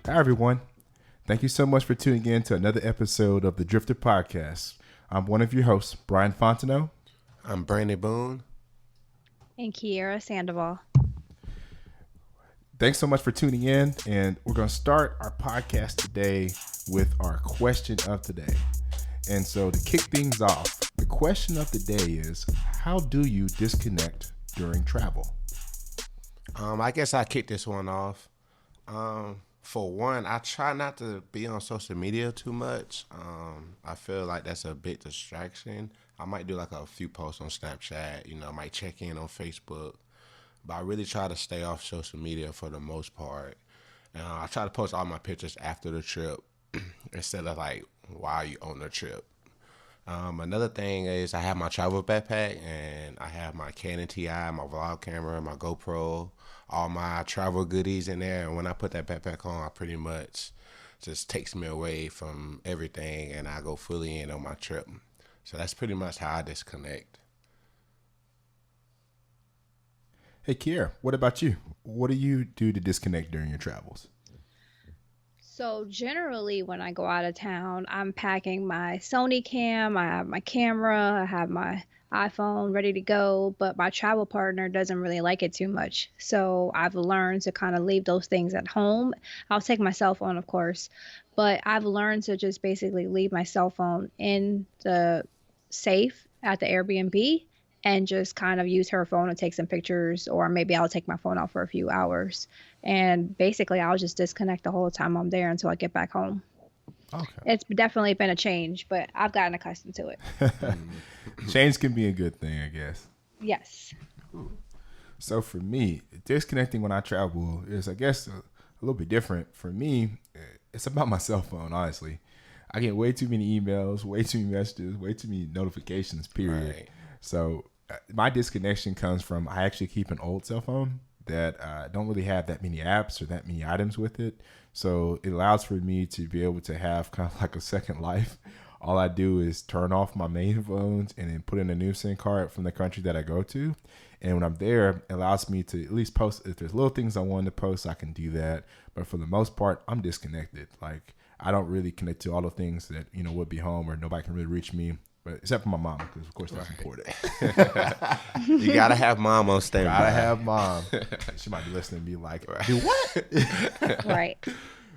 Hi, everyone. Thank you so much for tuning in to another episode of the Drifter Podcast. I'm one of your hosts, Brian Fontenot. I'm Brandon Boone. And Kiera Sandoval. Thanks so much for tuning in, and we're going to start our podcast today with our question of the day. And so to kick things off, the question of the day is, how do you disconnect during travel? I guess I kicked this one off. For one, I try not to be on social media too much. I feel like that's a big distraction. I might do like a few posts on Snapchat, I might check in on Facebook. But I really try to stay off social media for the most part. I try to post all my pictures after the trip instead of like while you on the trip. Another thing is I have my travel backpack and I have my Canon TI, my vlog camera, my GoPro, all my travel goodies in there. And when I put that backpack on, I pretty much just takes me away from everything and I go fully in on my trip. So that's pretty much how I disconnect. Hey, Kiera, what about you? What do you do to disconnect during your travels? So generally when I go out of town, I'm packing my Sony cam, I have my camera, I have my iPhone ready to go, but my travel partner doesn't really like it too much. So I've learned to kind of leave those things at home. I'll take my cell phone, of course, but I've learned to just basically leave my cell phone in the safe at the Airbnb and just kind of use her phone to take some pictures, or maybe I'll take my phone out for a few hours. And basically, I'll just disconnect the whole time I'm there until I get back home. Okay. It's definitely been a change, but I've gotten accustomed to it. Change can be a good thing, I guess. Yes. So for me, disconnecting when I travel is, I guess, a little bit different. For me, it's about my cell phone, honestly. I get way too many emails, way too many messages, way too many notifications, period. Right. So my disconnection comes from I actually keep an old cell phone that don't really have that many apps or that many items with it. So it allows for me to be able to have kind of like a second life. All I do is turn off my main phones and then put in a new SIM card from the country that I go to. And when I'm there, it allows me to at least post. If there's little things I want to post, I can do that. But for the most part, I'm disconnected. Like I don't really connect to all the things that, would be home or nobody can really reach me. But except for my mom, because of course that's important. You gotta have mom on standby. Gotta have mom. She might be listening and be like, "Do what?" Right.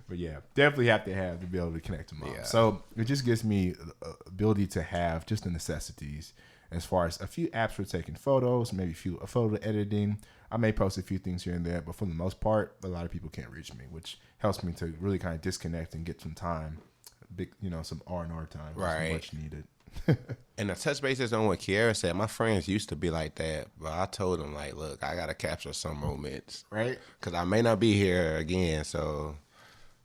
But yeah, definitely have to be able to connect to mom. Yeah. So it just gives me the ability to have just the necessities as far as a few apps for taking photos, maybe a photo editing. I may post a few things here and there, but for the most part, a lot of people can't reach me, which helps me to really kind of disconnect and get some time, some R&R time, Right. much needed. And to touch bases on what Kiera said, my friends used to be like that, but I told them, like, look, I got to capture some moments. Right? Because I may not be here again, so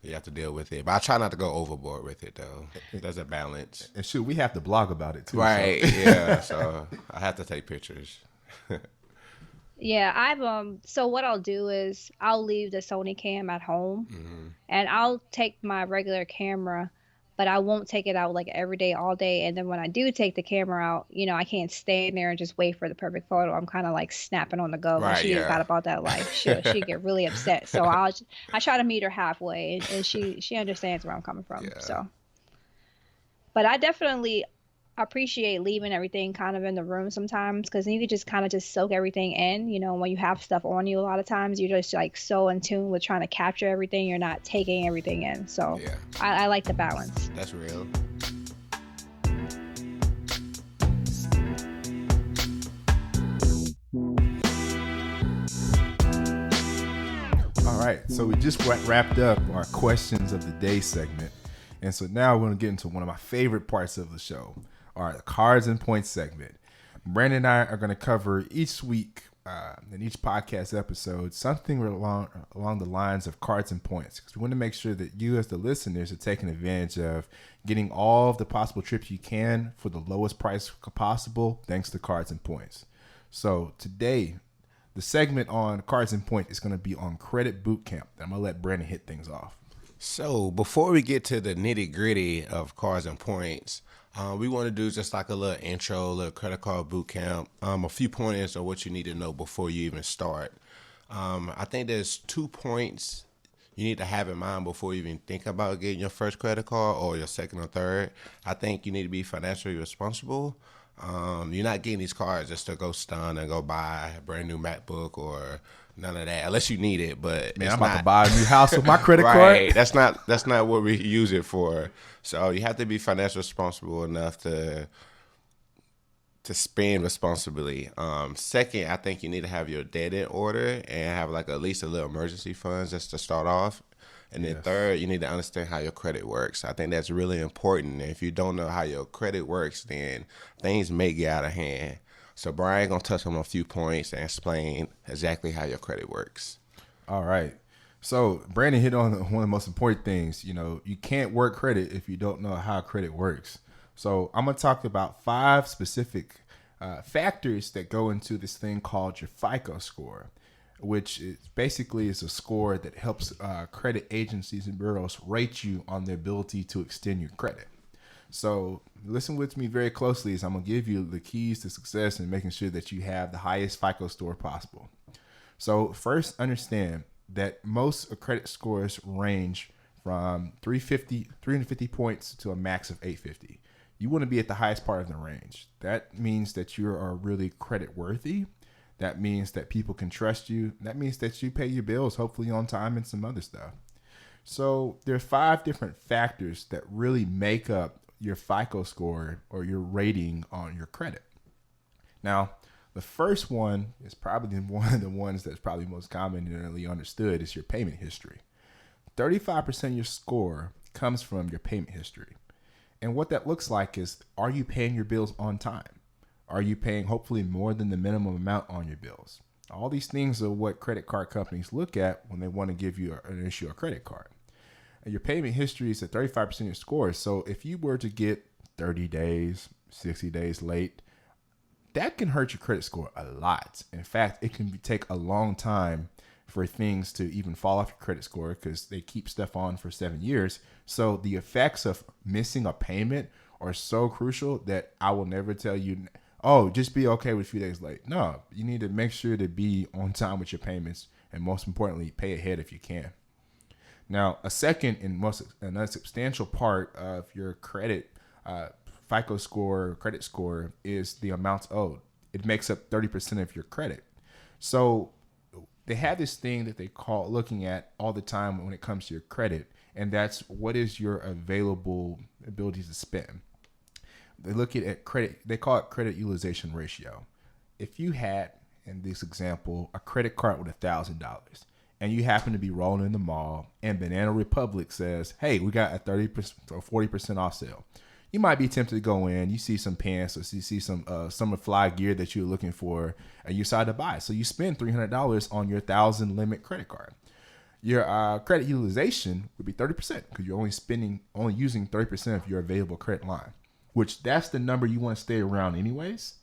you have to deal with it. But I try not to go overboard with it, though. There's a balance. And shoot, we have to blog about it too. Right, So. yeah. So I have to take pictures. Yeah, so what I'll do is I'll leave the Sony cam at home and I'll take my regular camera, but I won't take it out like every day, all day. And then when I do take the camera out, I can't stand there and just wait for the perfect photo. I'm kind of like snapping on the go. Right, And she ain't yeah. got about that life. She get really upset. So I try to meet her halfway, and she understands where I'm coming from. Yeah. So, but I definitely appreciate leaving everything kind of in the room sometimes, because you could just kind of just soak everything in. When you have stuff on you, a lot of times you're just like so in tune with trying to capture everything, you're not taking everything in. So Yeah. I like the balance. That's real. All right, so we just wrapped up our questions of the day segment, and so now we're going to get into one of my favorite parts of the show, our cards and points segment. Brandon and I are going to cover each week in each podcast episode something along the lines of cards and points, because we want to make sure that you as the listeners are taking advantage of getting all of the possible trips you can for the lowest price possible thanks to cards and points. So today, the segment on cards and points is going to be on credit boot camp. I'm going to let Brandon hit things off. So before we get to the nitty gritty of cards and points, we want to do just like a little intro, a little credit card boot camp, a few pointers of what you need to know before you even start. I think there's 2 points you need to have in mind before you even think about getting your first credit card or your second or third. I think you need to be financially responsible. You're not getting these cards just to go stun and go buy a brand new MacBook or none of that, unless you need it. But Man, it's I'm about not, to buy a new house with my credit right. card. That's not what we use it for. So you have to be financially responsible enough to spend responsibly. Second, I think you need to have your debt in order and have like at least a little emergency funds just to start off. And then third, you need to understand how your credit works. I think that's really important. And if you don't know how your credit works, then things may get out of hand. So Brian gonna touch on a few points and explain exactly how your credit works. All right. So Brandon hit on one of the most important things. You can't work credit if you don't know how credit works. So I'm going to talk about 5 specific factors that go into this thing called your FICO score, which is basically is a score that helps credit agencies and bureaus rate you on the ability to extend your credit. So listen with me very closely as I'm going to give you the keys to success in making sure that you have the highest FICO score possible. So first, understand that most credit scores range from 350 points to a max of 850. You want to be at the highest part of the range. That means that you are really credit worthy. That means that people can trust you. That means that you pay your bills, hopefully on time, and some other stuff. So there are 5 different factors that really make up your FICO score or your rating on your credit. Now, the first one is probably one of the ones that's probably most commonly understood is your payment history. 35% of your score comes from your payment history. And what that looks like is, are you paying your bills on time? Are you paying hopefully more than the minimum amount on your bills? All these things are what credit card companies look at when they want to give you an issue a credit card. And your payment history is at 35% of your score. So if you were to get 30 days, 60 days late, that can hurt your credit score a lot. In fact, it can take a long time for things to even fall off your credit score because they keep stuff on for 7 years. So the effects of missing a payment are so crucial that I will never tell you, oh, just be okay with a few days late. No, you need to make sure to be on time with your payments, and most importantly, pay ahead if you can. Now, a second and another substantial part of your credit FICO score, credit score, is the amounts owed. It makes up 30% of your credit. So they have this thing that they call looking at all the time when it comes to your credit, and that's what is your available ability to spend. They look at credit, they call it credit utilization ratio. If you had, in this example, a credit card with $1,000 and you happen to be rolling in the mall and Banana Republic says, hey, we got a 30% or 40% off sale. You might be tempted to go in, you see some pants or you see some summer fly gear that you're looking for and you decide to buy. So you spend $300 on your 1,000 limit credit card. Your credit utilization would be 30% because you're only using 30% of your available credit line, which that's the number you want to stay around anyways.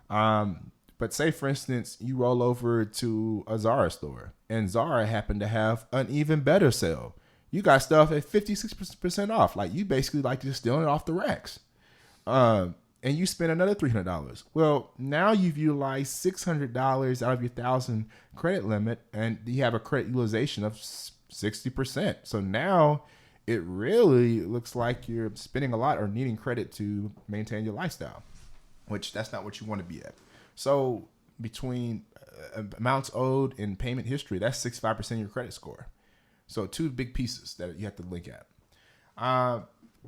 But say, for instance, you roll over to a Zara store and Zara happened to have an even better sale. You got stuff at 56% off. Like you basically like just stealing it off the racks. And you spend another $300. Well, now you've utilized $600 out of your 1,000 credit limit and you have a credit utilization of 60%. So now it really looks like you're spending a lot or needing credit to maintain your lifestyle, which that's not what you want to be at. So between amounts owed and payment history, that's 65% of your credit score. So 2 big pieces that you have to look at.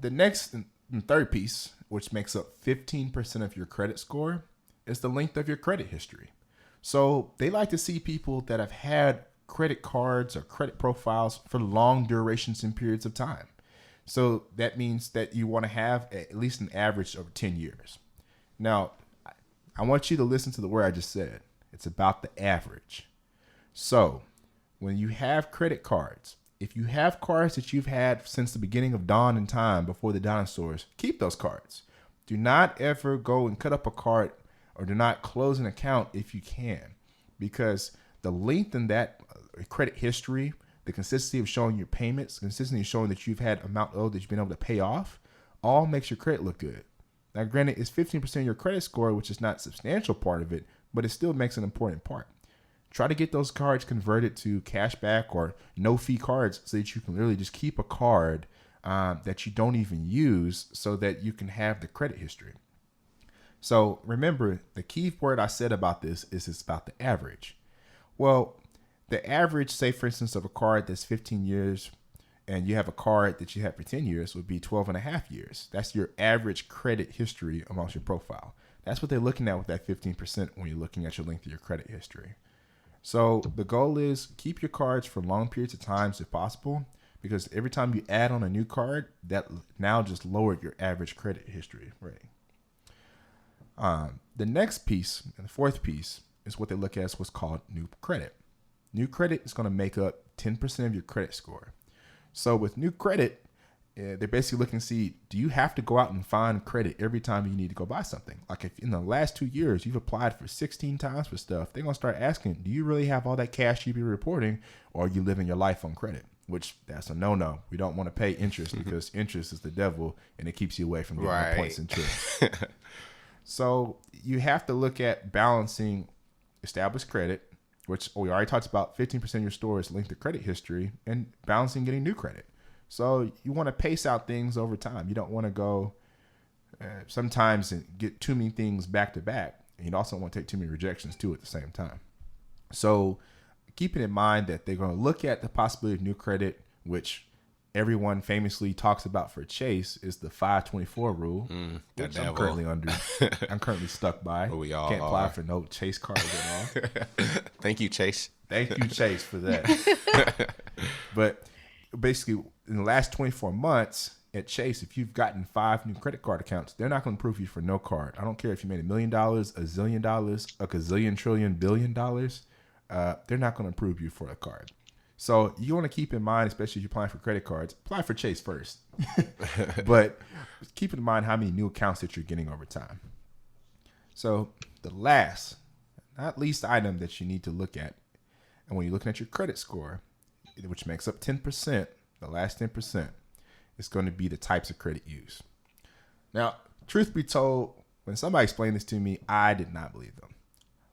The next and third piece, which makes up 15% of your credit score, is the length of your credit history. So they like to see people that have had credit cards or credit profiles for long durations and periods of time. So that means that you want to have at least an average of 10 years. Now, I want you to listen to the word I just said. It's about the average. So when you have credit cards, if you have cards that you've had since the beginning of dawn and time before the dinosaurs, keep those cards. Do not ever go and cut up a card or do not close an account if you can, because the length in that credit history, the consistency of showing your payments, consistency of showing that you've had amount owed that you've been able to pay off, all makes your credit look good. Now, granted, it's 15% of your credit score, which is not a substantial part of it, but it still makes an important part. try to get those cards converted to cash back or no fee cards so that you can literally just keep a card that you don't even use so that you can have the credit history. So remember, the key word I said about this is it's about the average. Well, the average, say for instance, of a card that's 15 years and you have a card that you had for 10 years would be 12 and a half years. That's your average credit history amongst your profile. That's what they're looking at with that 15% when you're looking at your length of your credit history. So the goal is keep your cards for long periods of times if possible, because every time you add on a new card, that now just lowered your average credit history rating. The next piece, and the fourth piece, is what they look at as what's called new credit. New credit is going to make up 10% of your credit score. So with new credit, they're basically looking to see, do you have to go out and find credit every time you need to go buy something? Like if in the last 2 years you've applied for 16 times for stuff, they're going to start asking, do you really have all that cash you be reporting, or are you living your life on credit? Which that's a no-no. We don't want to pay interest because interest is the devil and it keeps you away from getting the points and tricks. So you have to look at balancing established credit, which we already talked about. 15% of your store is linked to credit history, and balancing getting new credit. So you want to pace out things over time. You don't want to go sometimes and get too many things back to back. And you also don't want to take too many rejections too at the same time. So keeping in mind that they're going to look at the possibility of new credit, which everyone famously talks about for Chase, is the 524 rule, which I'm currently under. I'm currently stuck by. We all can't apply for no Chase cards at all. Thank you, Chase. Thank you, Chase, for that. But basically, in the last 24 months at Chase, if you've gotten 5 new credit card accounts, they're not going to approve you for no card. I don't care if you made $1 million, $1 zillion, a gazillion trillion billion dollars. They're not going to approve you for a card. So you want to keep in mind, especially if you're applying for credit cards, apply for Chase first. But keep in mind how many new accounts that you're getting over time. So the last, not least item that you need to look at, and when you're looking at your credit score, which makes up 10%, the last 10%, is going to be the types of credit used. Now, truth be told, when somebody explained this to me, I did not believe them.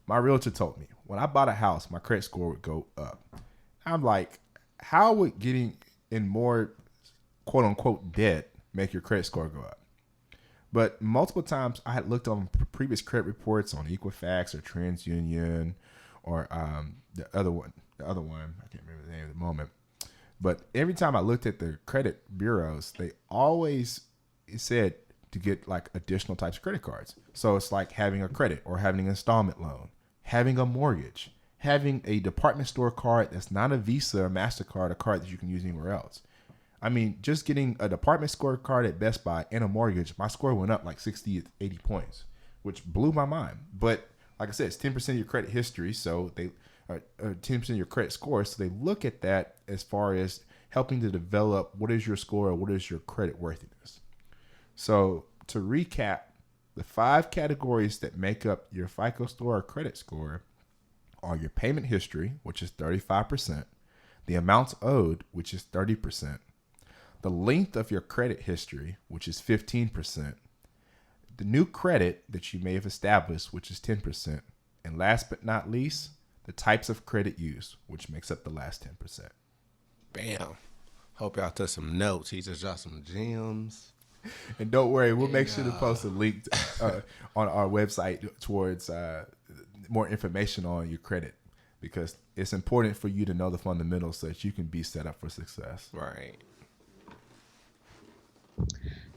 My realtor told me when I bought a house, my credit score would go up. I'm like, how would getting in more quote unquote debt make your credit score go up? But multiple times I had looked on previous credit reports on Equifax or TransUnion or the other one, I can't remember the name at the moment. But every time I looked at the credit bureaus, they always said to get like additional types of credit cards. So it's like having a credit or having an installment loan, having a mortgage, having a department store card that's not a Visa or MasterCard, a card that you can use anywhere else. I mean, just getting a department store card at Best Buy and a mortgage, my score went up like 60, 80 points, which blew my mind. But like I said, it's 10% of your credit history, so they 10% of your credit score. So they look at that as far as helping to develop what is your score or what is your credit worthiness. So to recap, the 5 categories that make up your FICO score or credit score are your payment history, which is 35%, the amounts owed, which is 30%, the length of your credit history, which is 15%, the new credit that you may have established, which is 10%, and last but not least, the types of credit used, which makes up the last 10%. Bam. Hope y'all took some notes. He just dropped some gems. And don't worry, we'll make sure to post a link on our website towards more information on your credit, because it's important for you to know the fundamentals so that you can be set up for success. Right.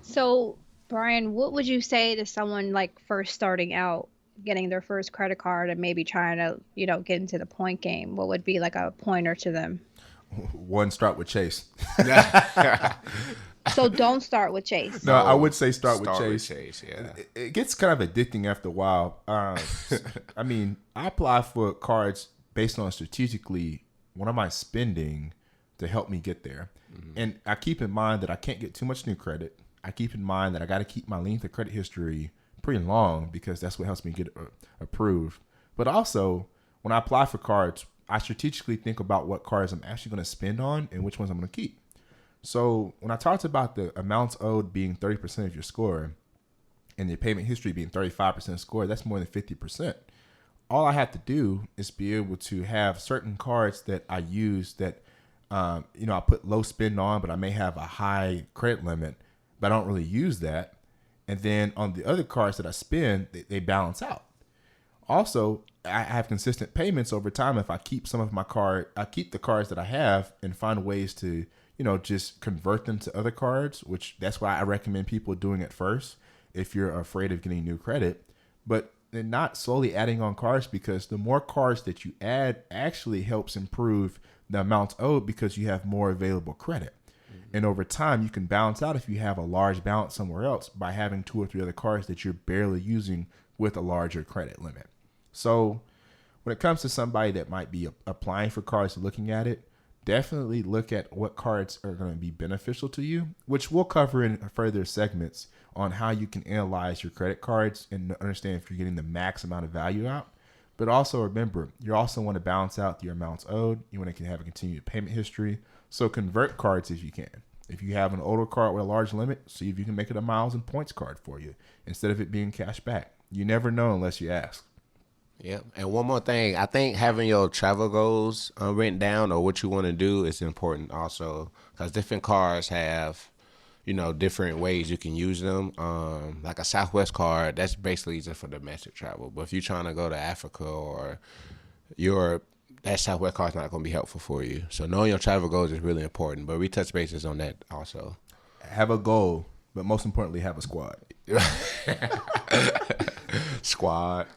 So, Brian, what would you say to someone like first starting out, getting their first credit card and maybe trying to, get into the point game? What would be like a pointer to them? One, start with Chase. So don't start with Chase. No, I would say start with Chase. Yeah. It gets kind of addicting after a while. I mean, I apply for cards based on strategically what am I spending to help me get there. Mm-hmm. And I keep in mind that I can't get too much new credit. I keep in mind that I got to keep my length of credit history pretty long because that's what helps me get approved. But also, when I apply for cards, I strategically think about what cards I'm actually going to spend on and which ones I'm going to keep. So when I talked about the amounts owed being 30% of your score and your payment history being 35% score, that's more than 50%. all I have to do is be able to have certain cards that I use that, I put low spend on, but I may have a high credit limit, but I don't really use that. And then on the other cards that I spend, they balance out. Also, I have consistent payments over time. If I keep I keep the cards that I have and find ways to, just convert them to other cards, which that's why I recommend people doing it first if you're afraid of getting new credit. But then not slowly adding on cards, because the more cards that you add actually helps improve the amounts owed because you have more available credit. And over time, you can balance out if you have a large balance somewhere else by having 2 or 3 other cards that you're barely using with a larger credit limit. So when it comes to somebody that might be applying for cards, looking at it, definitely look at what cards are going to be beneficial to you, which we'll cover in further segments on how you can analyze your credit cards and understand if you're getting the max amount of value out. But also remember, you also want to balance out your amounts owed. You want to have a continued payment history. So convert cards if you can. If you have an older card with a large limit, see if you can make it a miles and points card for you instead of it being cash back. You never know unless you ask. Yep. And one more thing, I think having your travel goals written down or what you want to do is important also, because different cards have, different ways you can use them. Like a Southwest card, that's basically just for domestic travel. But if you're trying to go to Africa or Europe, that Southwest card's not going to be helpful for you. So knowing your travel goals is really important. But we touch bases on that also. Have a goal, but most importantly, have a squad. Squad.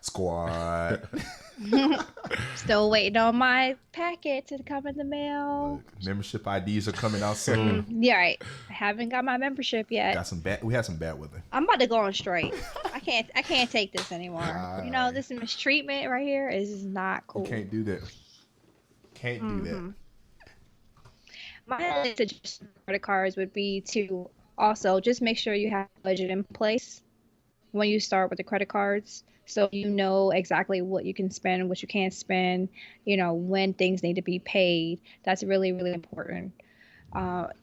Still waiting on my packet to come in the mail. Membership IDs are coming out soon. Yeah, right. I haven't got my membership yet. We had some bad weather. I'm about to go on strike. I can't take this anymore. This mistreatment right here is not cool. You can't do that. Do that. My suggestion for credit cards would be to also just make sure you have a budget in place when you start with the credit cards, so you know exactly what you can spend, what you can't spend, when things need to be paid. That's really, really important.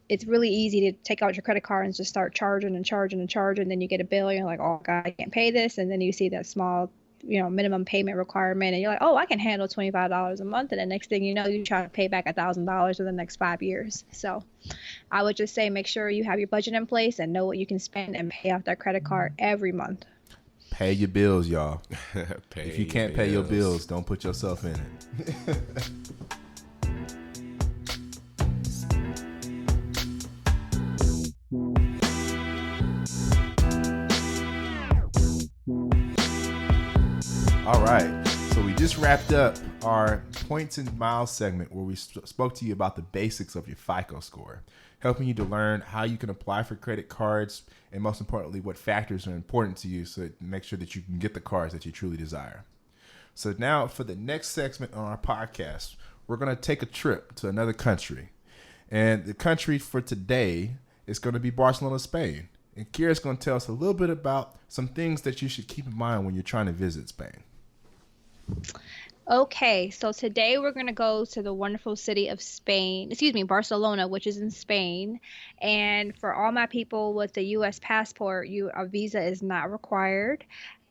It's really easy to take out your credit card and just start charging and charging and charging. Then you get a bill and you're like, oh God, I can't pay this. And then you see that small, minimum payment requirement and you're like, oh, I can handle $25 a month. And the next thing you know, you try to pay back $1,000 for the next 5 years. So I would just say, make sure you have your budget in place and know what you can spend and pay off that credit card every month. Pay your bills, y'all. If you can't pay your bills, don't put yourself in it. All right, so we just wrapped up our points and miles segment where we spoke to you about the basics of your FICO score, helping you to learn how you can apply for credit cards and most importantly, what factors are important to you so make sure that you can get the cards that you truly desire. So now for the next segment on our podcast, we're going to take a trip to another country. And the country for today is going to be Barcelona, Spain. And Kira's going to tell us a little bit about some things that you should keep in mind when you're trying to visit Spain. Okay, so today we're going to go to the wonderful city of Barcelona, which is in Spain. And for all my people with the U.S. passport, a visa is not required.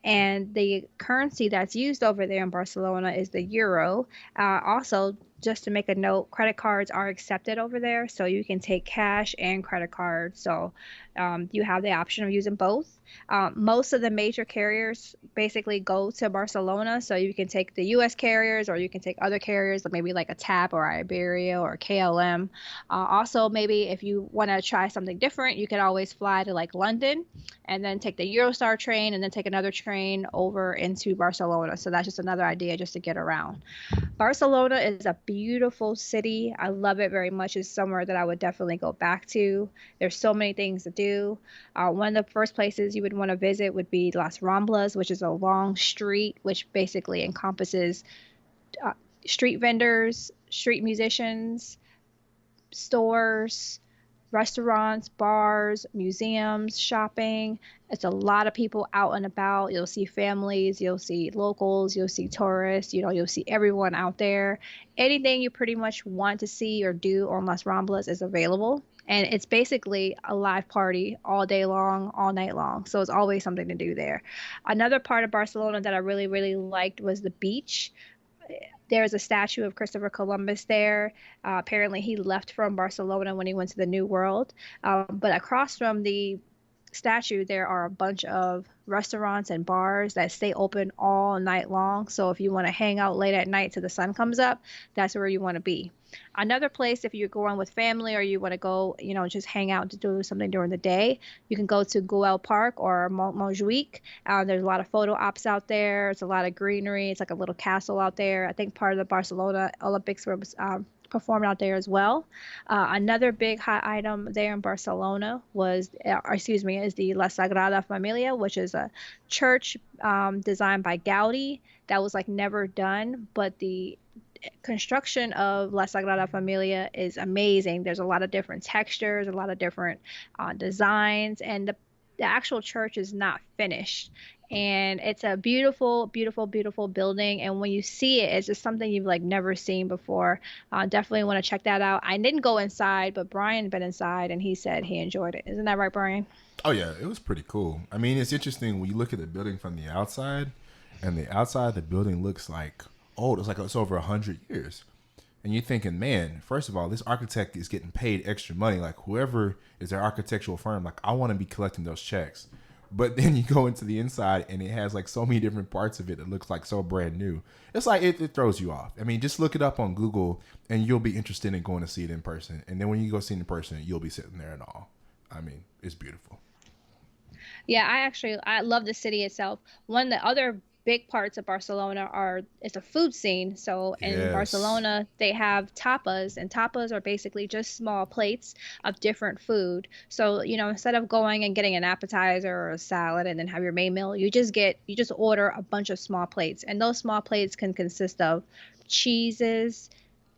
And the currency that's used over there in Barcelona is the euro. Also, just to make a note, credit cards are accepted over there, so you can take cash and credit cards. So you have the option of using both. Most of the major carriers basically go to Barcelona, so you can take the U.S. carriers or you can take other carriers, maybe like a TAP or Iberia or KLM. Also, maybe if you want to try something different, you can always fly to like London and then take the Eurostar train and then take another train over into Barcelona. So that's just another idea just to get around. Barcelona is a beautiful city. I love it very much. It's somewhere that I would definitely go back to. There's so many things to do. One of the first places you would want to visit would be Las Ramblas, which is a long street, which basically encompasses street vendors, street musicians, stores, restaurants, bars, museums, shopping. It's a lot of people out and about. You'll see families, you'll see locals, you'll see tourists, you'll see everyone out there. Anything you pretty much want to see or do on Las Ramblas is available. and it's basically a live party all day long, all night long. So it's always something to do there. Another part of Barcelona that I really, really liked was the beach. There's a statue of Christopher Columbus there. Apparently, he left from Barcelona when he went to the New World. But across from the statue, there are a bunch of restaurants and bars that stay open all night long. So if you want to hang out late at night till the sun comes up, that's where you want to be. Another place, if you're going with family or you want to go, just hang out to do something during the day, you can go to Güell Park or Montjuic. There's a lot of photo ops out there. It's a lot of greenery. It's like a little castle out there. I think part of the Barcelona Olympics was performed out there as well. Another big hot item there in Barcelona is the La Sagrada Familia, which is a church designed by Gaudi that was like never done, but the construction of La Sagrada Familia is amazing. There's a lot of different textures, a lot of different designs, and the actual church is not finished. And it's a beautiful, beautiful, beautiful building. And when you see it, it's just something you've like never seen before. Definitely want to check that out. I didn't go inside, but Brian been inside and he said he enjoyed it. Isn't that right, Brian? Oh yeah, it was pretty cool. I mean, it's interesting when you look at the building from the outside, and the outside of the building looks like old. It's like it's over 100 years. And you're thinking, man, first of all, this architect is getting paid extra money. Like whoever is their architectural firm, like I want to be collecting those checks. But then you go into the inside and it has like so many different parts of it that looks like so brand new. It's like it throws you off. I mean, just look it up on Google and you'll be interested in going to see it in person. And then when you go see it in person, you'll be sitting there and all. I mean, it's beautiful. Yeah, I love the city itself. One of the other big parts of Barcelona it's a food scene. So in Barcelona, they have tapas, and tapas are basically just small plates of different food. So, instead of going and getting an appetizer or a salad and then have your main meal, you just order a bunch of small plates. And those small plates can consist of cheeses,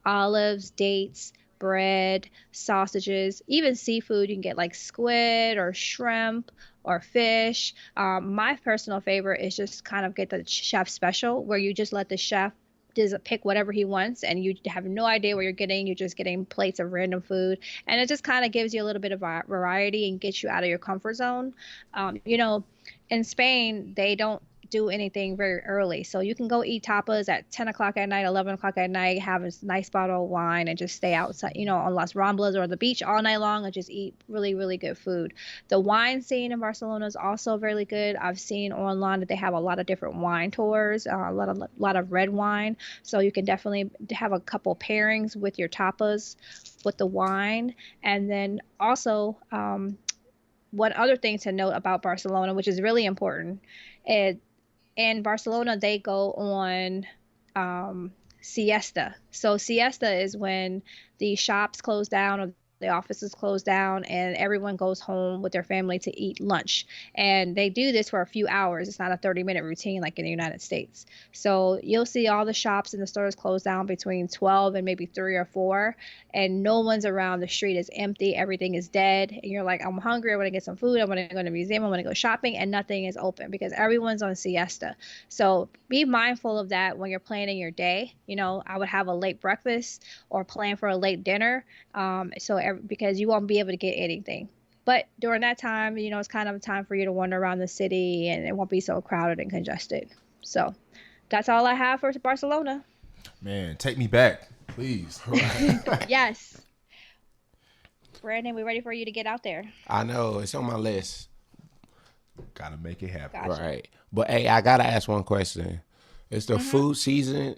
olives, dates, bread, sausages, even seafood. You can get like squid or shrimp or fish. My personal favorite is just kind of get the chef special, where you just let the chef just pick whatever he wants and you have no idea what you're getting. You're just getting plates of random food, and it just kind of gives you a little bit of variety and gets you out of your comfort zone. In Spain, they don't do anything very early, so you can go eat tapas at 10 o'clock at night, 11 o'clock at night, have a nice bottle of wine and just stay outside, on Las Ramblas or the beach all night long and just eat really, really good food. The wine scene in Barcelona is also really good. I've seen online that they have a lot of different wine tours, a lot of red wine, so you can definitely have a couple pairings with your tapas with the wine. And then also one other thing to note about Barcelona, which is really important, in Barcelona, they go on siesta. So siesta is when the shops close down or the offices close down and everyone goes home with their family to eat lunch. And they do this for a few hours. It's not a 30-minute routine like in the United States. So you'll see all the shops and the stores close down between 12 and maybe 3 or 4, and no one's around. The street is empty. Everything is dead. And you're like, I'm hungry. I want to get some food. I want to go to the museum. I want to go shopping, and nothing is open because everyone's on siesta. So be mindful of that when you're planning your day. I would have a late breakfast or plan for a late dinner. Because you won't be able to get anything. But during that time, it's kind of a time for you to wander around the city and it won't be so crowded and congested. So that's all I have for Barcelona. Man, take me back, please. Yes. Brandon, we're ready for you to get out there. I know, it's on my list. Gotta make it happen. Gotcha. Right. But hey, I gotta ask one question. Is the food season?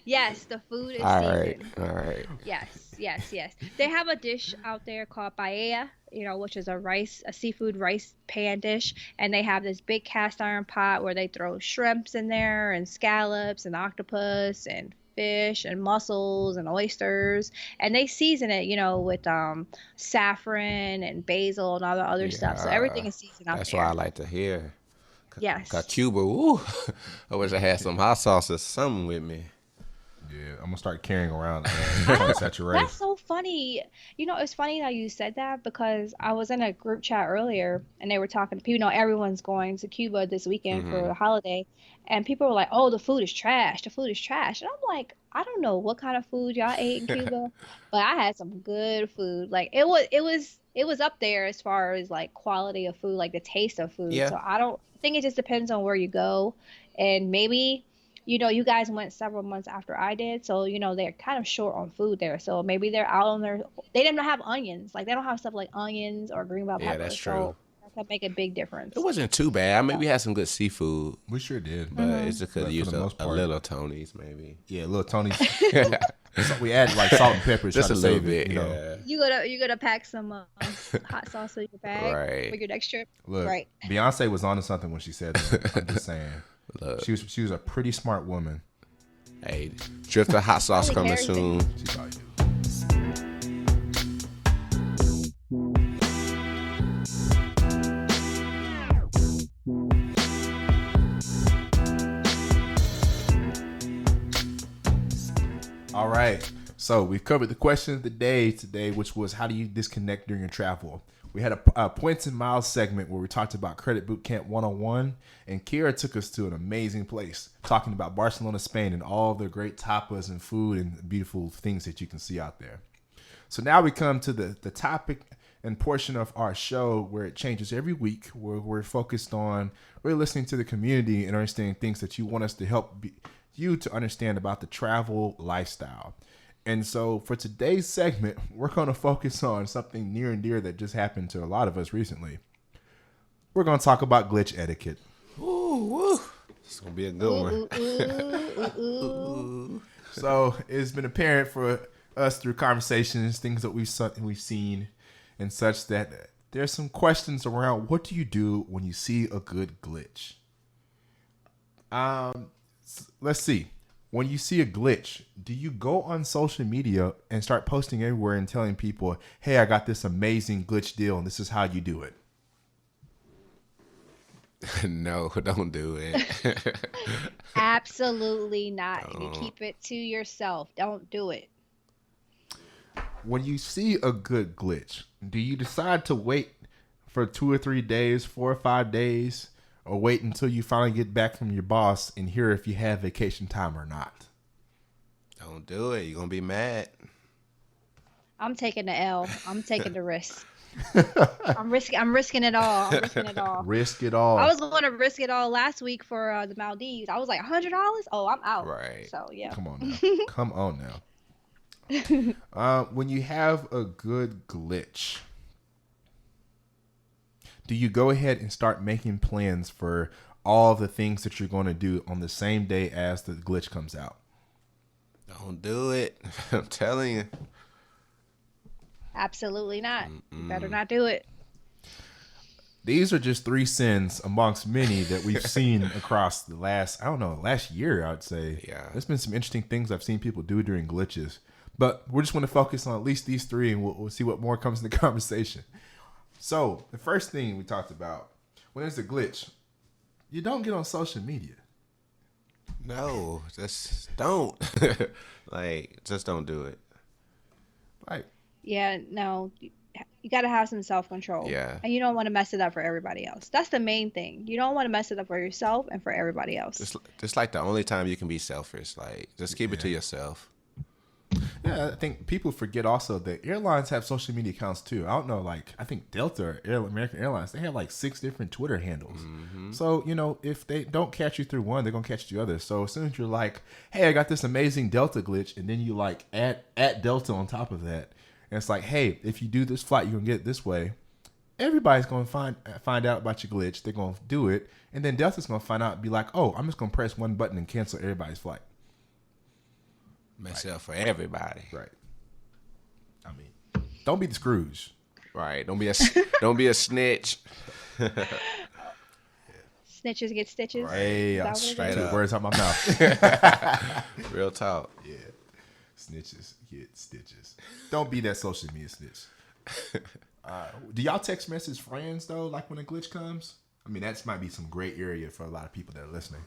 Yes, the food is seasoned. All right. Yes. They have a dish out there called paella, which is a seafood rice pan dish, and they have this big cast iron pot where they throw shrimps in there and scallops and octopus and fish and mussels and oysters, and they season it, with saffron and basil and all the other stuff. So everything is seasoned out That's there. what I like to hear. Yes. Cause Cuba, ooh, I wish I had some hot sauce or something with me. Yeah, I'm gonna start carrying around Concentrate. That's so funny. It's funny that you said that because I was in a group chat earlier and they were talking to people. Everyone's going to Cuba this weekend for Mm-hmm. a holiday, and people were like, "Oh, the food is trash. The food is trash." And I'm like, I don't know what kind of food y'all ate in Cuba, but I had some good food. Like it was up there as far as like quality of food, like the taste of food. Yeah. So I think it just depends on where you go, and maybe. You guys went several months after I did, so they're kind of short on food there. So maybe they're out on their. They didn't have onions, like they don't have stuff like onions or green bell Yeah, that's peppers. true. So that could make a big It difference. wasn't too bad. I mean, we had some good seafood, We sure did. but it's just But because for used the a, most a part- little Tony's maybe. Yeah, little Tony. So we add like salt and pepper, Just a try to little save it, bit, you know. yeah. You gotta pack some hot sauce in your bag Right. for your next trip. Look, Right. Beyonce was onto something when she said that. I'm just saying. Look, She was a pretty smart woman. hey, Drifter hot sauce Probably coming carries it. soon. She probably do. All right. So we've covered the question of the day today, which was how do you disconnect during your travel? We had a points and miles segment where we talked about Credit Boot Camp 101, and Kira took us to an amazing place, talking about Barcelona, Spain, and all the great tapas and food and beautiful things that you can see out there. So now we come to the topic and portion of our show where it changes every week, where we're focused on really listening to the community and understanding things that you want us to help you to understand about the travel lifestyle. And so for today's segment, we're going to focus on something near and dear that just happened to a lot of us recently. We're going to talk about glitch etiquette. Ooh, woo. It's gonna be a good one. Ooh, ooh, ooh. So it's been apparent for us through conversations, things that we've seen and such, that there's some questions around what do you do when you see a good glitch? Let's see. When you see a glitch, do you go on social media and start posting everywhere and telling people, hey, I got this amazing glitch deal and this is how you do it? No, don't do it. Absolutely not. You keep it to yourself. Don't do it. When you see a good glitch, do you decide to wait for 2 or 3 days, 4 or 5 days, or wait until you finally get back from your boss and hear if you have vacation time or not? Don't do it. You're gonna be mad. I'm taking the L. I'm taking the risk. I'm risking it all. I'm risking it all. Risk it all. I was going to risk it all last week for the Maldives. I was like $100. Oh, I'm out. Right. So yeah. Come on now. Come on now. When you have a good glitch, do you go ahead and start making plans for all the things that you're going to do on the same day as the glitch comes out? Don't do it. I'm telling you. Absolutely not. You better not do it. These are just 3 sins amongst many that we've seen across the last year, I'd say. Yeah. There's been some interesting things I've seen people do during glitches. But we're just going to focus on at least these 3 and we'll see what more comes in the conversation. So, the first thing we talked about, when there's a glitch, you don't get on social media. No, just don't. Just don't do it. Like, Yeah, no. You got to have some self-control. Yeah. And you don't want to mess it up for everybody else. That's the main thing. You don't want to mess it up for yourself and for everybody else. Just like the only time you can be selfish. Like, just keep it to yourself. yeah, I think people forget also that airlines have social media accounts too. I don't know, like, I think Delta or American Airlines, they have like 6 different Twitter handles. So, if they don't catch you through one, they're going to catch the other. So as soon as you're like, hey, I got this amazing Delta glitch, and then you like add Delta on top of that, and it's like, hey, if you do this flight, you're going to get it this way. Everybody's going to find out about your glitch. They're going to do it. And then Delta's going to find out and be like, oh, I'm just going to press one button and cancel everybody's flight. Mess up for everybody. Right. I mean, don't be the Scrooge. Right. Don't be a snitch. Snitches get stitches. Hey, Is that I what it is? straight took up. words out my mouth. Real talk. Yeah. Snitches get stitches. Don't be that social media snitch. Do y'all text message friends though, like when a glitch comes? I mean, that might be some great area for a lot of people that are listening.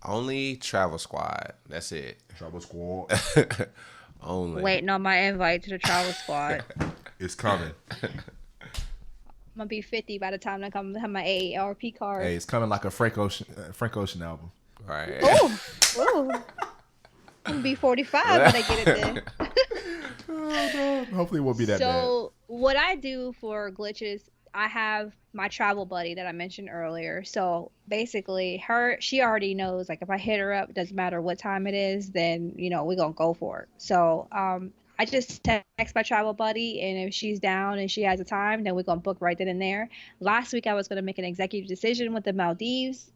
Only Travel Squad. That's it. Travel Squad. Only. Waiting on my invite to the travel squad. It's coming. I'm gonna be 50 by the time I come have my AARP card. Hey, it's coming like a Frank Ocean album. Right. Oh, ooh. I'm gonna be 45 when I get it then. Oh, no. Hopefully it won't be that bad. So what I do for glitches, I have my travel buddy that I mentioned earlier. So basically she already knows, like, if I hit her up, it doesn't matter what time it is, then, we're gonna go for it. So I just text my travel buddy, and if she's down and she has a time, then we're gonna book right then and there. Last week I was gonna make an executive decision with the Maldives,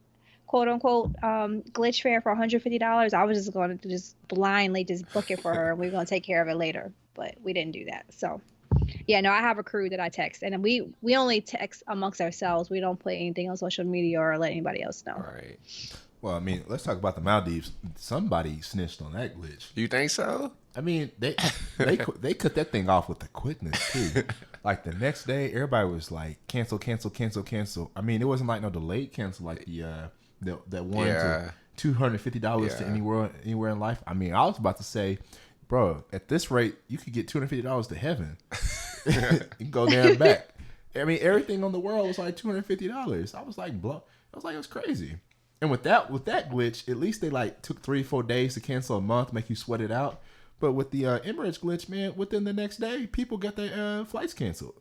quote unquote, glitch fare for $150. I was just going to just blindly just book it for her, and we are going to take care of it later, but we didn't do that. So yeah, no, I have a crew that I text, and we only text amongst ourselves. We don't put anything on social media or let anybody else know. Right. Well, I mean, let's talk about the Maldives. Somebody snitched on that glitch. You think so? I mean, they cut that thing off with the quickness too. Like the next day, everybody was like, cancel. I mean, it wasn't like no delayed cancel like that one to $250 to anywhere in life. I mean, I was about to say, bro, at this rate, you could get $250 to heaven. You can go there and back. I mean, everything on the world was like $250. I was like, it was crazy. And with that glitch, at least they like took 3-4 days to cancel a month, make you sweat it out. But with the Emirates glitch, man, within the next day, people got their flights canceled.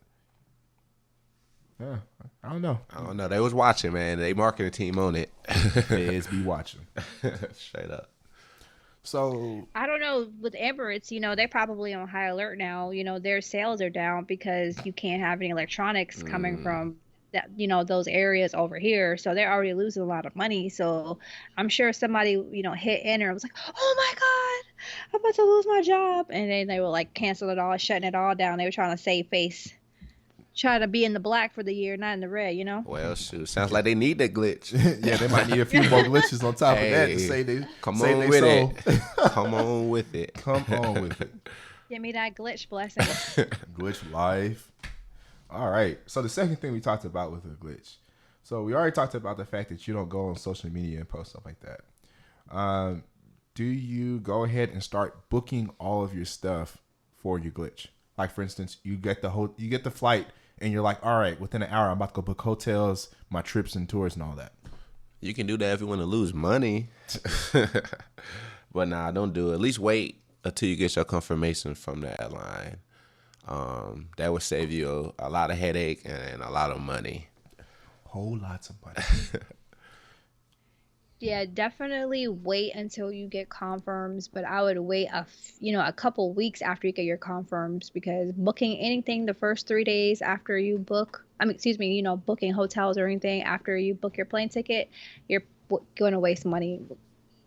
Yeah, I don't know. They was watching, man. They marketing team on it. Feds be watching. Straight up. So I don't know with Emirates, they're probably on high alert now. Their sales are down because you can't have any electronics coming from that, those areas over here. So they're already losing a lot of money. So I'm sure somebody, hit enter and was like, oh my God, I'm about to lose my job. And then they were like cancel it all, shutting it all down. They were trying to save face. Try to be in the black for the year, not in the red, Well, shoot. Sounds like they need that glitch. Yeah, they might need a few more glitches on top of that to say they come say on they with sold. it. Come on with it. Come on with it. Give me that glitch blessing. Glitch life. All right. So the second thing we talked about with the glitch. So we already talked about the fact that you don't go on social media and post stuff like that. Do you go ahead and start booking all of your stuff for your glitch? Like, for instance, you get the flight, and you're like, all right, within an hour, I'm about to go book hotels, my trips and tours and all that. You can do that if you want to lose money. But nah, don't do it. At least wait until you get your confirmation from the airline. That would save you a lot of headache and a lot of money. Whole lots of money. Yeah, definitely wait until you get confirms, but I would wait a couple weeks after you get your confirms, because booking anything the first 3 days after you book, booking hotels or anything after you book your plane ticket, you're going to waste money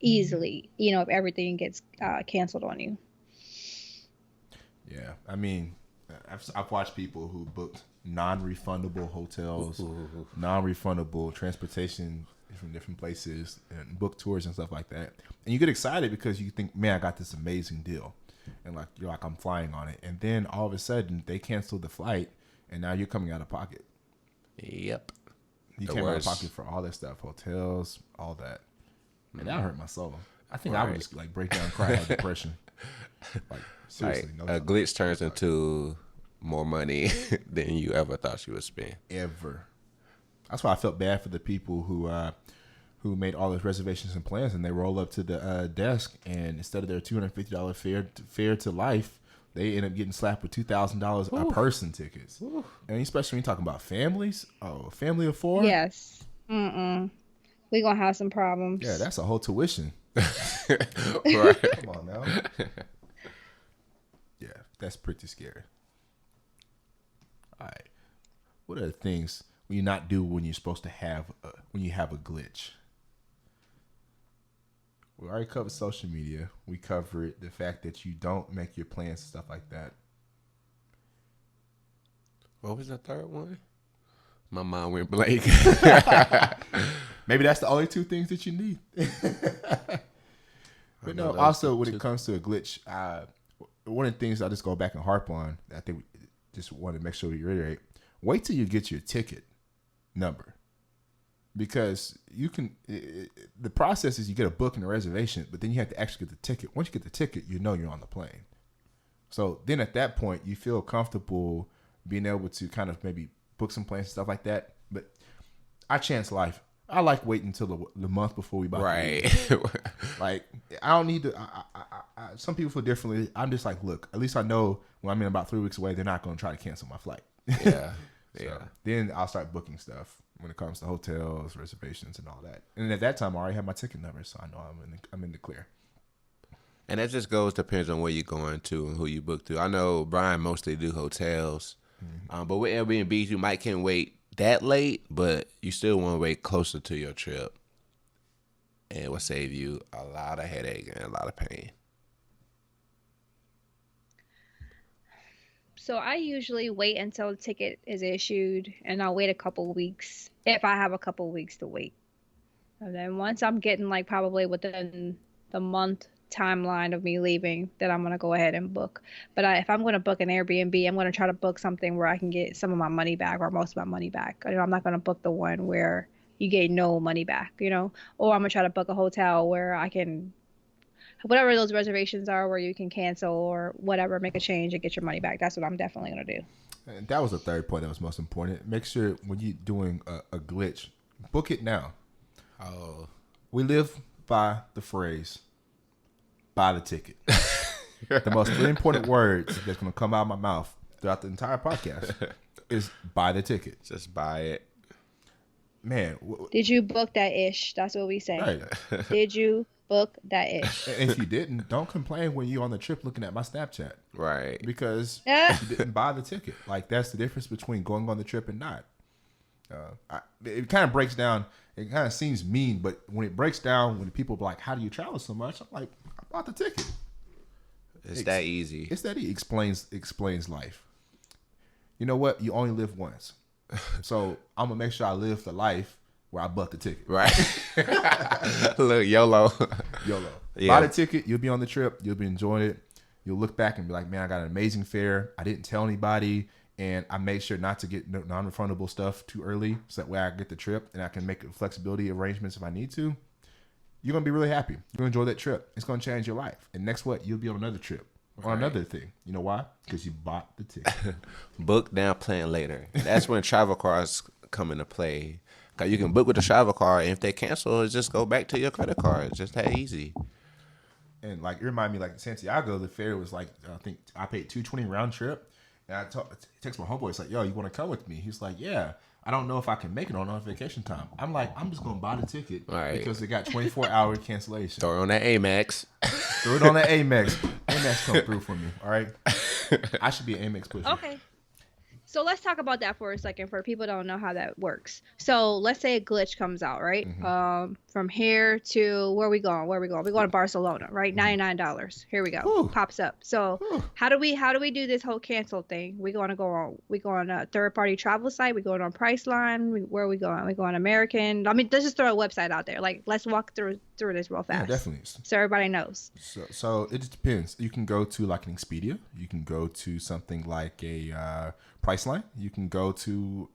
easily, if everything gets canceled on you. Yeah, I mean, I've watched people who booked non-refundable hotels, non-refundable transportation from different places, and book tours and stuff like that. And you get excited because you think, man, I got this amazing deal. And like, you're like, I'm flying on it. And then all of a sudden they cancel the flight, and now you're coming out of pocket. Yep. You came out of pocket for all that stuff, hotels, all that. And that hurt my soul. I think I would just like break down and cry, have depression. Like, seriously. Like, a glitch turns into more money than you ever thought you would spend. Ever. That's why I felt bad for the people who made all those reservations and plans, and they roll up to the desk, and instead of their $250 fare to life, they end up getting slapped with $2,000 a person tickets. Ooh. And especially when you're talking about families, a family of 4. Yes. We're gonna have some problems. Yeah, that's a whole tuition. Right. Come on now. Yeah, that's pretty scary. All right. What are the things you not do when you're supposed to have when you have a glitch? We already covered social media. We covered the fact that you don't make your plans and stuff like that. What was the third one? My mind went blank. Maybe that's the only 2 things that you need. But no, also when it comes to a glitch, one of the things I just go back and harp on, I think we just want to make sure we reiterate, wait till you get your ticket number. because you can. The process is you get a book and a reservation, but then you have to actually get the ticket. Once you get the ticket, you know you're on the plane. So then at that point, you feel comfortable being able to kind of maybe book some planes and stuff like that. But I chance life. I like waiting until the month before we buy. Right. Like, I don't need to. Some people feel differently. I'm just like, look, at least I know when I'm in about 3 weeks away, they're not going to try to cancel my flight. Yeah. So Yeah. then I'll start booking stuff when it comes to hotels, reservations, and all that. And at that time, I already have my ticket number, so I know I'm in the clear. And that just depends on where you're going to and who you book through. I know Brian mostly do hotels, but with Airbnb, you can't wait that late, but you still want to wait closer to your trip. And it will save you a lot of headache and a lot of pain. So I usually wait until the ticket is issued, and I'll wait a couple weeks if I have a couple weeks to wait. And then once I'm getting like probably within the month timeline of me leaving, then I'm gonna go ahead and book. But if I'm gonna book an Airbnb, I'm gonna try to book something where I can get some of my money back or most of my money back. I'm not gonna book the one where you get no money back, Or I'm gonna try to book a hotel where I can, whatever those reservations are, where you can cancel or whatever, make a change and get your money back. That's what I'm definitely gonna do. And that was the third point that was most important. Make sure when you're doing a glitch, book it now. Oh. We live by the phrase, buy the ticket. The most three important words that's going to come out of my mouth throughout the entire podcast is buy the ticket. Just buy it. Man. Did you book that ish? That's what we say. Right. Did you book that ish? And if you didn't, don't complain when you're on the trip looking at my Snapchat. Right. Because you didn't buy the ticket. Like, that's the difference between going on the trip and not. It kind of breaks down. It kind of seems mean, but when it breaks down, when people are like, how do you travel so much? I'm like, I bought the ticket. It's that easy. It's that easy. Explains life. You know what? You only live once. So I'm going to make sure I live the life where I bought the ticket. Right. Look, YOLO. YOLO. Yeah. Buy the ticket. You'll be on the trip. You'll be enjoying it. You'll look back and be like, man, I got an amazing fare. I didn't tell anybody. And I made sure not to get non-refundable stuff too early, so that way I get the trip and I can make flexibility arrangements if I need to. You're going to be really happy. You're going to enjoy that trip. It's going to change your life. And next what? You'll be on another trip on another thing. You know why? Because you bought the ticket. Book now, plan later. That's when travel cards come into play. Cause you can book with a travel card, and if they cancel, just go back to your credit card. It's just that easy. And like, it reminded me, like Santiago, the fare was like, I think I paid $220 round trip. And I text my homeboy. It's like, yo, you want to come with me? He's like, yeah. I don't know if I can make it on vacation time. I'm like, I'm just going to buy the ticket because they got 24-hour cancellation. Throw it on that Amex. Throw it on that Amex. Amex come through for me, all right? I should be an Amex pusher. Okay. So let's talk about that for a second for people who don't know how that works. So let's say a glitch comes out, right? Mm-hmm. From here to where we going? We're going to Barcelona, right? $99. Here we go. Whew. Pops up. So how do we do this whole cancel thing? We going on a third party travel site? We going on Priceline? Where are we going? We going American? I mean, let's just throw a website out there. Like, let's walk through this real fast. Yeah, definitely. So everybody knows. So it just depends. You can go to like an Expedia. You can go to something like a Priceline. You can go to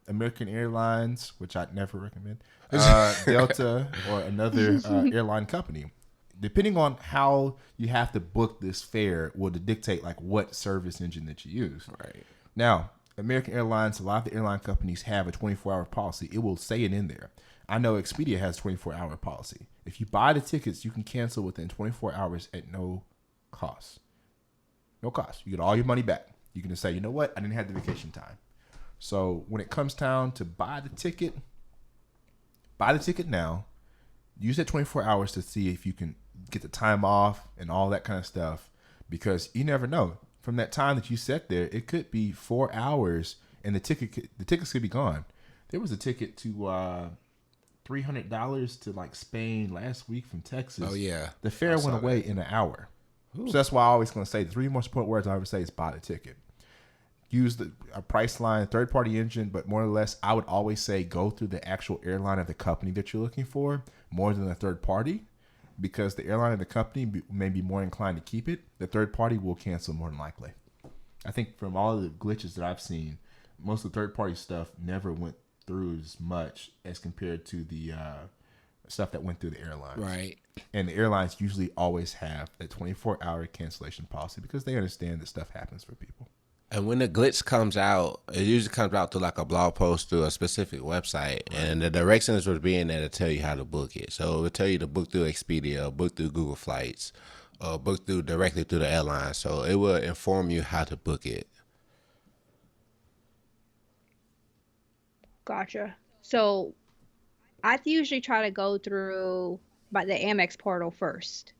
American Airlines, which I'd never recommend, Delta, or another airline company. Depending on how you have to book this fare will dictate like what service engine that you use. Right. Now, American Airlines, a lot of the airline companies have a 24-hour policy. It will say it in there. I know Expedia has a 24-hour policy. If you buy the tickets, you can cancel within 24 hours at no cost. No cost. You get all your money back. You can just say, you know what? I didn't have the vacation time. So when it comes down to buy the ticket now. Use that 24 hours to see if you can get the time off and all that kind of stuff, because you never know. From that time that you set there, it could be 4 hours and the tickets could be gone. There was a ticket to $300 to like Spain last week from Texas. Oh yeah. The fare went away in an hour. Ooh. So that's why I always going to say the three most important words I would say is buy the ticket. Use a Priceline, third-party engine, but more or less, I would always say go through the actual airline of the company that you're looking for more than a third party, because the airline of the company may be more inclined to keep it. The third party will cancel more than likely. I think from all of the glitches that I've seen, most of the third-party stuff never went through as much as compared to the stuff that went through the airlines. Right. And the airlines usually always have a 24-hour cancellation policy because they understand that stuff happens for people. And when the glitch comes out, it usually comes out through like a blog post through a specific website, and the directions would be in there to tell you how to book it. So it would tell you to book through Expedia, book through Google Flights, or book through directly through the airline. So it will inform you how to book it. Gotcha. So I usually try to go through by the Amex portal first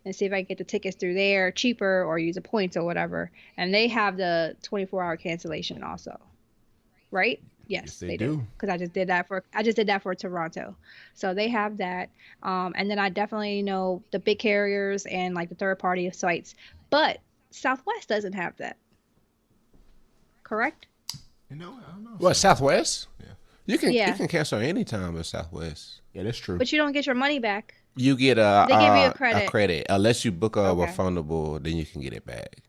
and see if I can get the tickets through there cheaper or use the points or whatever. And they have the 24-hour cancellation also, right? Yes, they do. Because I just did that for Toronto, so they have that. And then I definitely know the big carriers and like the third-party sites, but Southwest doesn't have that. Correct? I don't know. What, Southwest? Yeah. You can cancel anytime with Southwest. Yeah, that's true. But you don't get your money back. You get They give you a credit. a credit. Unless you book a refundable, then you can get it back.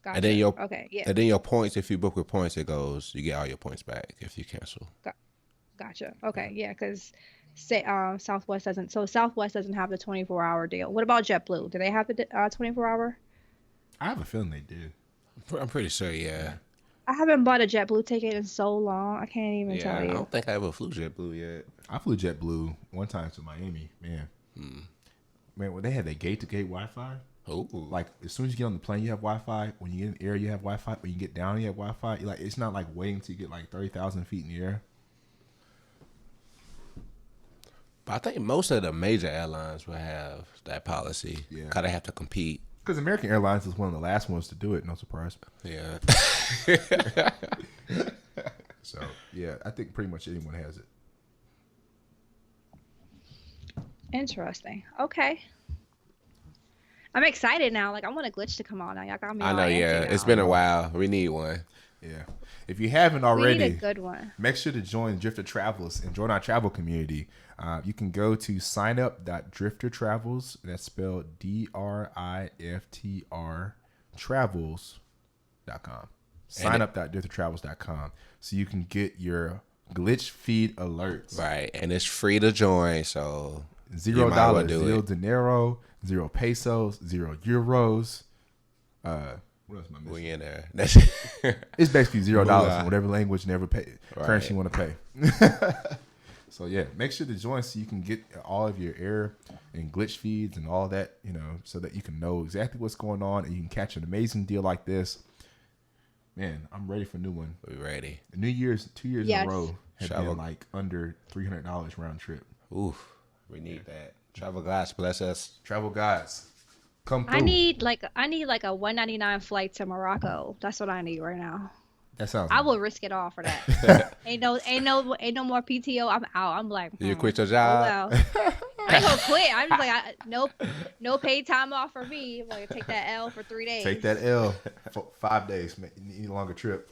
Gotcha. And then and your points, if you book with points, you get all your points back if you cancel. Gotcha. Okay, yeah, because Southwest doesn't. So Southwest doesn't have the 24-hour deal. What about JetBlue? Do they have the 24-hour? I have a feeling they do. I'm pretty sure, yeah. I haven't bought a JetBlue ticket in so long. I can't even tell you. I don't think I ever flew JetBlue yet. I flew JetBlue one time to Miami, man. Man, when they had that gate-to-gate Wi-Fi, like as soon as you get on the plane, you have Wi-Fi. When you get in the air, you have Wi-Fi. When you get down, you have Wi-Fi. Like it's not like waiting to get like 30,000 feet in the air. But I think most of the major airlines will have that policy. Yeah, because they have to compete. Because American Airlines was one of the last ones to do it. No surprise. Yeah. So yeah, I think pretty much anyone has it. Interesting. Okay. I'm excited now. Like I want a glitch to come on now. Y'all got me. I know. Yeah, it's been a while. We need one. Yeah. If you haven't already, we need a good one. Make sure to join Drifter Travels and join our travel community. You can go to signup.driftertravels. That's spelled DRIFTR travels.com. Signup.driftertravels.com so you can get your glitch feed alerts. Right, and it's free to join. So $0, $0 dinero, 0 pesos, 0 euros. What else am I missing? We in there. It's basically $0 in whatever language currency you want to pay. So yeah, make sure to join so you can get all of your air and glitch feeds and all that, so that you can know exactly what's going on and you can catch an amazing deal like this. Man, I'm ready for a new one. We're ready. New Year's, 2 years in a row have been like under $300 round trip. Oof, we need that. Travel guides, bless us. Travel guides, come through. I need like a $1.99 flight to Morocco. That's what I need right now. That sounds. I will risk it all for that. ain't no more PTO. I'm out. I'm like, you quit your job. Oh, well. I ain't gonna quit. I'm just like, no paid time off for me. I'm like, take that L for 3 days. Take that L for 5 days. Man, you need a longer trip.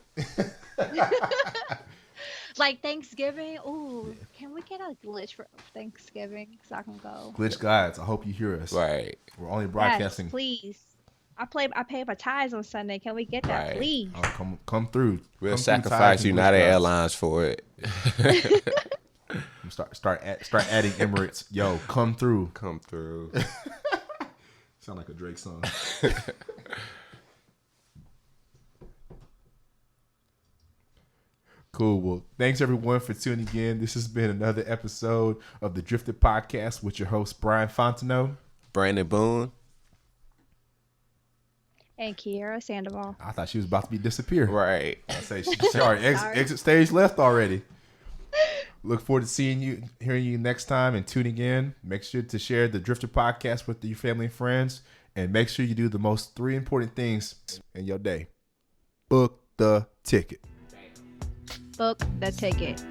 Like Thanksgiving. Ooh, can we get a glitch for Thanksgiving so I can go? Glitch guides. I hope you hear us. Right. We're only broadcasting. Yes, please. I pay my tties on Sunday. Can we get that, please? Oh, come through. We'll sacrifice United Airlines for it. Start adding Emirates. Yo, come through. Come through. Sound like a Drake song. Cool. Well, thanks everyone for tuning in. This has been another episode of the Drifter Podcast with your host Brian Fontenot, Brandon Boone, and Kiera Sandoval. I thought she was about to be disappeared. Right. I say she already exit stage left already. Look forward to hearing you next time and tuning in. Make sure to share the Drifter Podcast with your family and friends, and make sure you do the most 3 important things in your day. Book the ticket. Book the ticket.